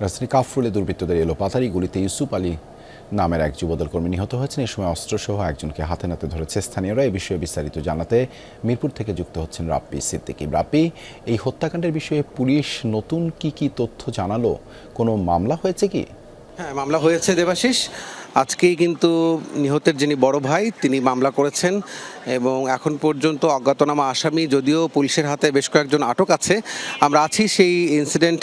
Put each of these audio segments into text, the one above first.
রাজধানী কাফরুলে দুর্বৃত্তদের এলোপাতাড়ি গুলিতে ইউসুফ আলী নামের এক যুবদল কর্মী নিহত হয়েছেন। এ সময় অস্ত্রসহ একজনকে হাতে নাতে ধরেছে স্থানীয়রা। এ বিষয়ে বিস্তারিত জানাতে মিরপুর থেকে যুক্ত হচ্ছেন রাব্বি সিদ্দিকী। রাব্বি, এই হত্যাকাণ্ডের বিষয়ে পুলিশ নতুন কি তথ্য জানালো? কোনো মামলা হয়েছে কি? হ্যাঁ, মামলা হয়েছে দেবাশিস। আজকেই কিন্তু নিহতের যিনি বড় ভাই তিনি মামলা করেছেন এবং এখন পর্যন্ত অজ্ঞাতনামা আসামি, যদিও পুলিশের হাতে বেশ কয়েকজন আটক আছে। আমরা আছি সেই ইনসিডেন্ট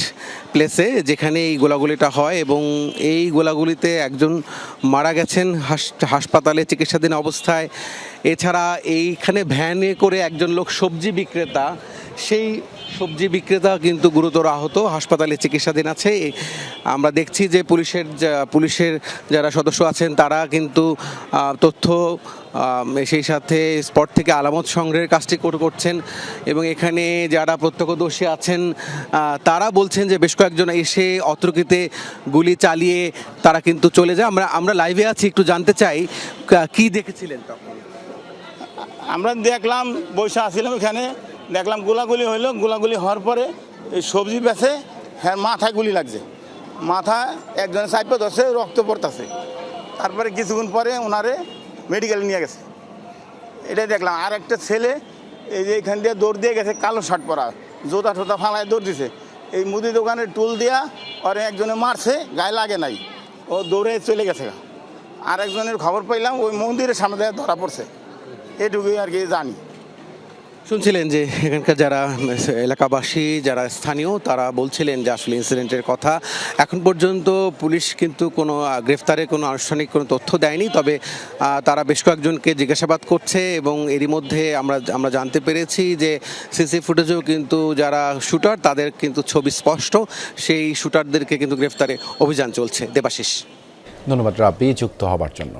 প্লেসে যেখানে এই গোলাগুলিটা হয় এবং এই গোলাগুলিতে একজন মারা গেছেন হাসপাতালে চিকিৎসাধীন অবস্থায়। এছাড়া এইখানে ভ্যানে করে একজন লোক সবজি বিক্রেতা, সেই সবজি বিক্রেতা কিন্তু গুরুতর আহত, হাসপাতালে চিকিৎসাধীন আছে। আমরা দেখছি যে পুলিশের যারা সদস্য আছেন তারা কিন্তু তথ্য সেই সাথে স্পট থেকে আলামত সংগ্রহের কাজটি করছেন এবং এখানে যারা প্রত্যক্ষদর্শী আছেন তারা বলছেন যে বেশ কয়েকজন এসে অতর্কিতে গুলি চালিয়ে তারা কিন্তু চলে যায়। আমরা লাইভে আছি, একটু জানতে চাই কি দেখেছিলেন তখন? আমরা দেখলাম, বসে আসছিলাম এখানে, দেখলাম গোলাগুলি হইলো। গোলাগুলি হওয়ার পরে এই সবজি বেচে, হ্যাঁ, মাথায় গুলি লাগছে। মাথায় একজনের সাইপে ধরছে, রক্ত পড়তেছে। তারপরে কিছুক্ষণ পরে ওনারে মেডিকেলে নিয়ে গেছে। এটাই দেখলাম। আর একটা ছেলে এই যে এখান দিয়ে দৌড় দিয়ে গেছে, কালো শার্ট পরা, জোতা টোতা ফালায় দৌড় দিছে। এই মুদি দোকানের টুল দিয়া ওরে একজনে মারছে, গায়ে লাগে নাই, ও দৌড়ে চলে গেছে। আর একজনের খবর পাইলাম ওই মন্দিরের সামনে দিয়ে ধরা পড়ছে। এটুকুই আর কি জানি। শুনছিলেন যে এখানকার যারা এলাকাবাসী, যারা স্থানীয়, তারা বলছিলেন যে আসলে ইনসিডেন্টের কথা। এখন পর্যন্ত পুলিশ কিন্তু কোনো গ্রেফতারের কোনো আনুষ্ঠানিক কোনো তথ্য দেয়নি, তবে তারা বেশ কয়েকজনকে জিজ্ঞাসাবাদ করছে এবং এরই মধ্যে আমরা জানতে পেরেছি যে সিসি ফুটেজেও কিন্তু যারা শুটার তাদের কিন্তু ছবি স্পষ্ট, সেই শুটারদেরকে কিন্তু গ্রেফতারে অভিযান চলছে। দেবাশিস, ধন্যবাদ রাব্বি যুক্ত হবার জন্য।